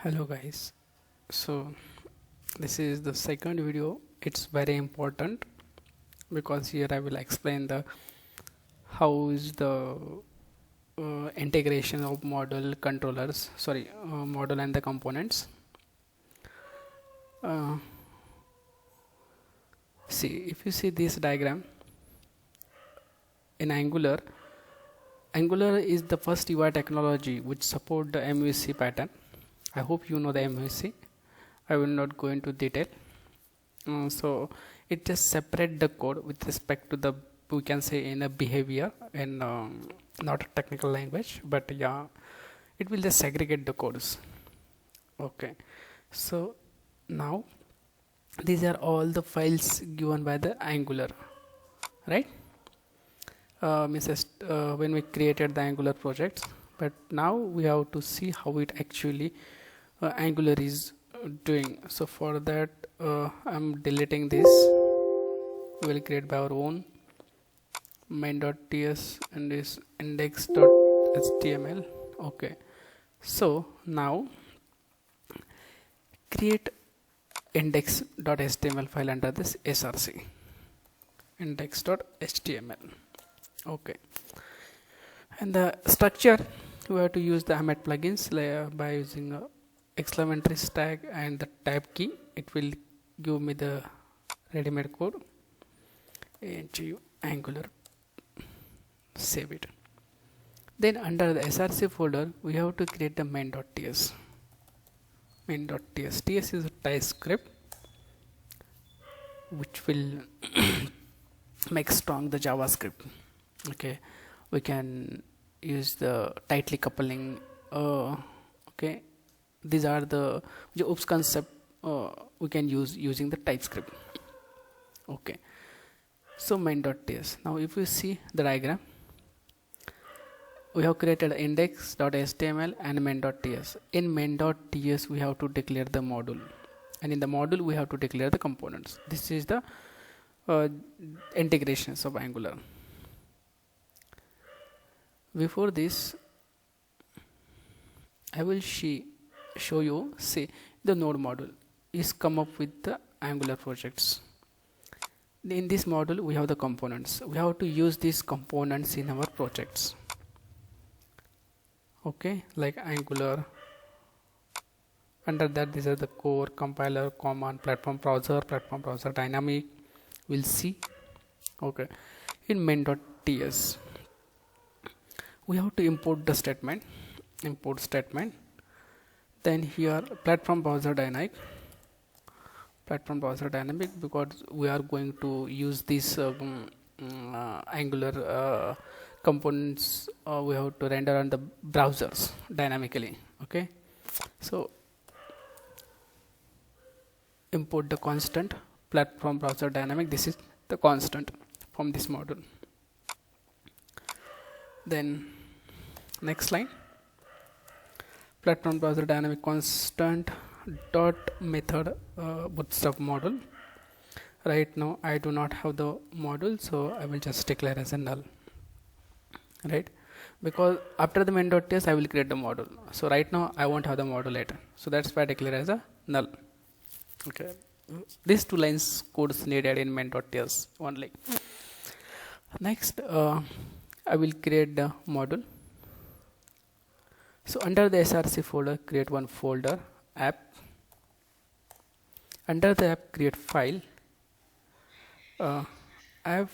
Hello guys, so this is the second video. It's very important because here I will explain the how is the integration of model controllers, model and the components. uh, See, if you see this diagram in Angular is the first UI technology which support the MVC pattern. I hope you know the MVC. I will not go into detail. So it just separate the code with respect to the, we can say, in a behavior, in not a technical language, but yeah, it will just segregate the codes. Okay, so now these are all the files given by the Angular, right? When we created the Angular projects, but now we have to see how it actually Angular is doing. So for that, I'm deleting this. We will create by our own main.ts and this index.html. Okay, so now create index.html file under this src index.html. Okay, and the structure, we have to use the Emmet plugins by using exclamatory tag and the type key. It will give me the ready-made code into Angular. Save it. Then under the src folder, we have to create the main.ts. Main.ts. TS is a TypeScript which will make strong the JavaScript. Okay, we can use the tightly coupling. Okay, these are the OOPS concept we can use using the TypeScript. Okay, so main.ts. Now if you see the diagram, we have created index.html and main.ts. In main.ts we have to declare the module, and in the module we have to declare the components. This is the integrations of Angular. Before this, I will show you. See, the node module is come up with the Angular projects. In this module we have the components. We have to use these components in our projects. Okay, like Angular. Under that, these are the core, compiler, command, platform browser dynamic. We'll see. Okay, in main.ts we have to import the import statement. Then here platform browser dynamic, because we are going to use this Angular components. We have to render on the browsers dynamically. Okay, so import the constant platform browser dynamic. This is the constant from this module. Then next line, platform browser dynamic constant dot method bootstrap module. Right now I do not have the module, so I will just declare as a null, right? Because after the main.ts I will create the module, so right now I won't have the module later, so that's why I declare as a null. Okay, these two lines codes needed in main.ts only. Next, I will create the module. So under the src folder, create one folder, app. Under the app, create file, app.m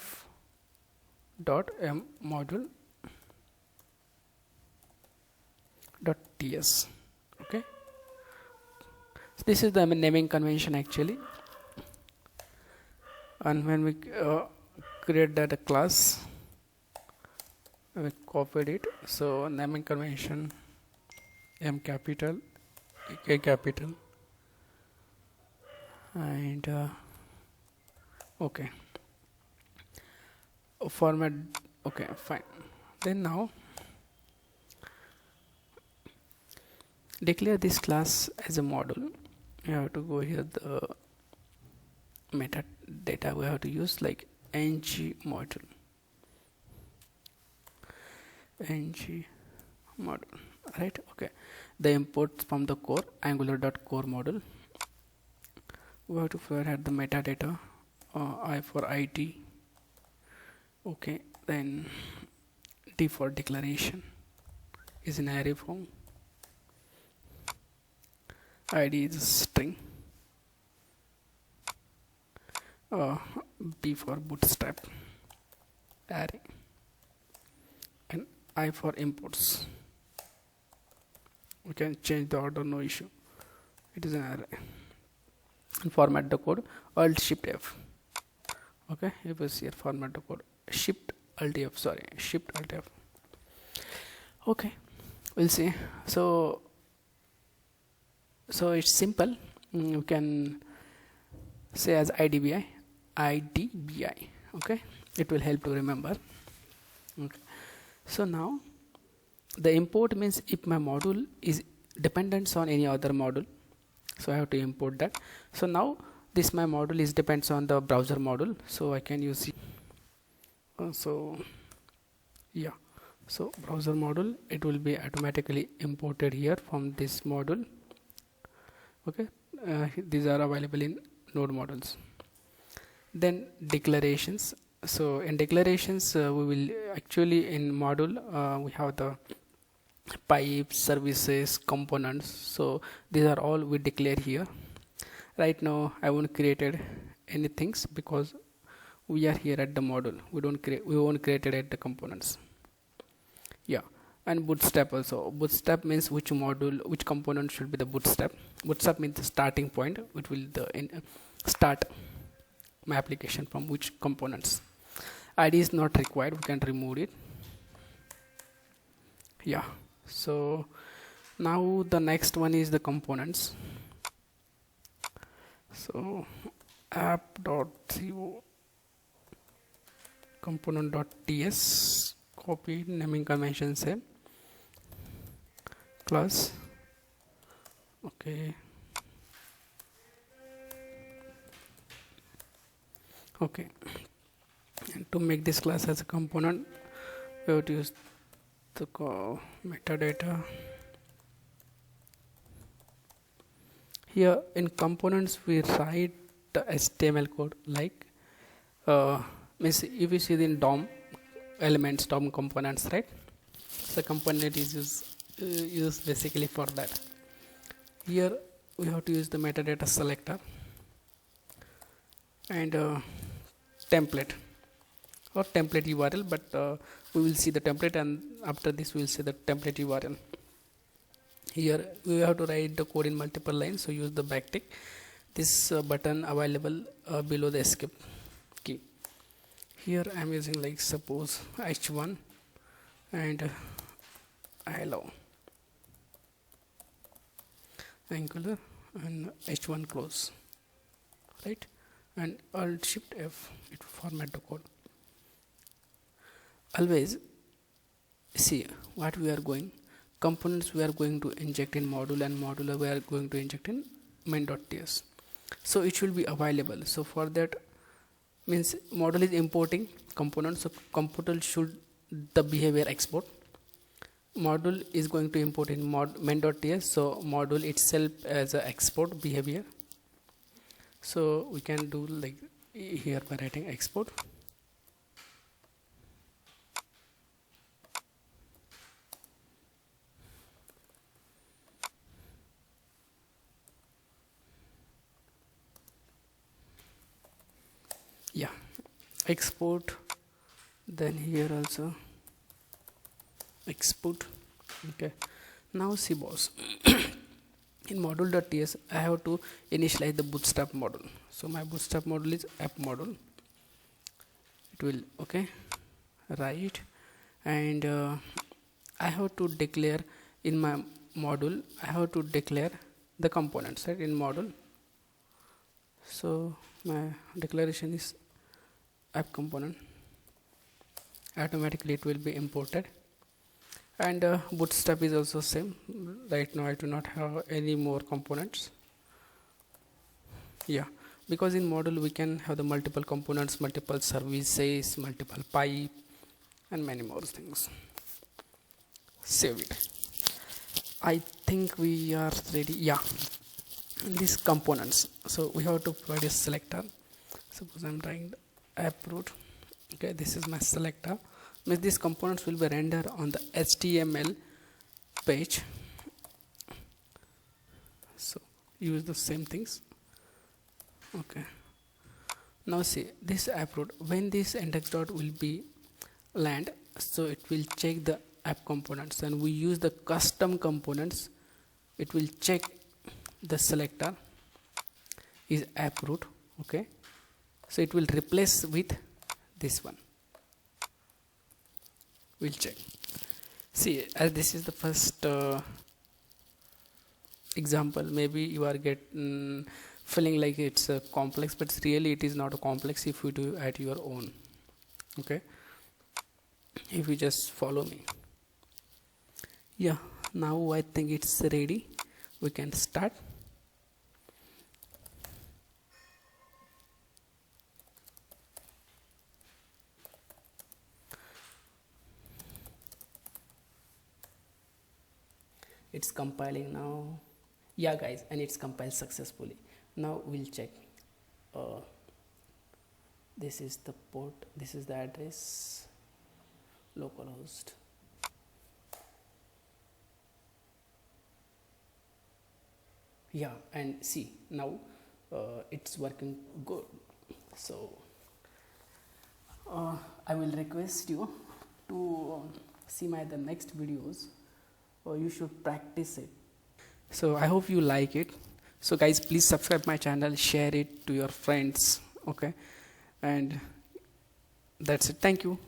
module.ts. Okay, so this is the naming convention actually. And when we create that class, we copied it. So naming convention, M capital, K capital, and okay, format. Okay, fine. Then now declare this class as a module. You have to go here, the metadata we have to use, like ng module. right? Okay, the imports from the core angular.core module. We have to provide the metadata, I for id, okay, then d for declaration is in array form, id is a string, uh, b for bootstrap array, and I for imports. We can change the order, no issue, it is an array. And format the code alt shift f, okay, if you see here format the code shift alt f, sorry, shift alt f, okay, we'll see. So it's simple. You can say as idbi, okay, it will help to remember. Okay, so now the import means if my module is dependent on any other module, so I have to import that. So now this my module is depends on the browser module, so I can use so browser module, it will be automatically imported here from this module. Okay, these are available in node modules. Then declarations. So in declarations, we will actually in module we have the pipes, services, components. So these are all we declare here. Right now I won't created anything because we are here at the module. We won't created at the components. Yeah, and bootstrap also. Bootstrap means which module, which component should be the bootstrap. Bootstrap means the starting point, which will start my application from which components. ID is not required, we can remove it. Yeah, so now the next one is the components. So app.co component.ts, copy, naming convention same, class, okay, and to make this class as a component we have to use the metadata. Here in components we write the HTML code, like means if you see the DOM elements, DOM components, right? So component is used basically for that. Here we have to use the metadata selector and template or template URL, but we will see the template, and after this we will see the template URL. Here we have to write the code in multiple lines, so use the backtick. This button available below the escape key. Here I am using, like, suppose h1 and I allow angular and h1 close, right, and alt shift f, it will format the code. Always see what we are going, components we are going to inject in module, and module we are going to inject in main.ts, so it should be available. So for that means module is importing components, so component should the behavior export. Module is going to import in main.ts, so module itself as a export behavior. So we can do like here by writing export. Yeah, export, then here also export. Okay, now see boss, in module.ts I have to initialize the bootstrap module. So my bootstrap module is app module, it will, okay, right, and I have to declare in my module, I have to declare the components, right, in module. So my declaration is app component, automatically it will be imported, and bootstrap is also same. Right now I do not have any more components. Yeah, because in module we can have the multiple components, multiple services, multiple pipe, and many more things. Save it. I think we are ready. Yeah, these components. So we have to provide a selector. Suppose I'm trying app root. Okay, this is my selector. Means these components will be rendered on the HTML page. So use the same things. Okay. Now see this app root. When this index dot will be land, so it will check the app components, and we use the custom components. It will check the selector is app root. Okay, so it will replace with this one. We'll check. See, as this is the first example, maybe you are feeling like it's complex, but really it is not a complex if you do at your own. Okay, if you just follow me. Yeah, now I think it's ready. We can start. It's compiling now. Yeah guys, and it's compiled successfully. Now we'll check. This is the port, this is the address, localhost. Yeah, and see now it's working good. So I will request you to see my the next videos, or you should practice it. So I hope you like it. So guys, please subscribe my channel, share it to your friends. Okay, and that's it. Thank you.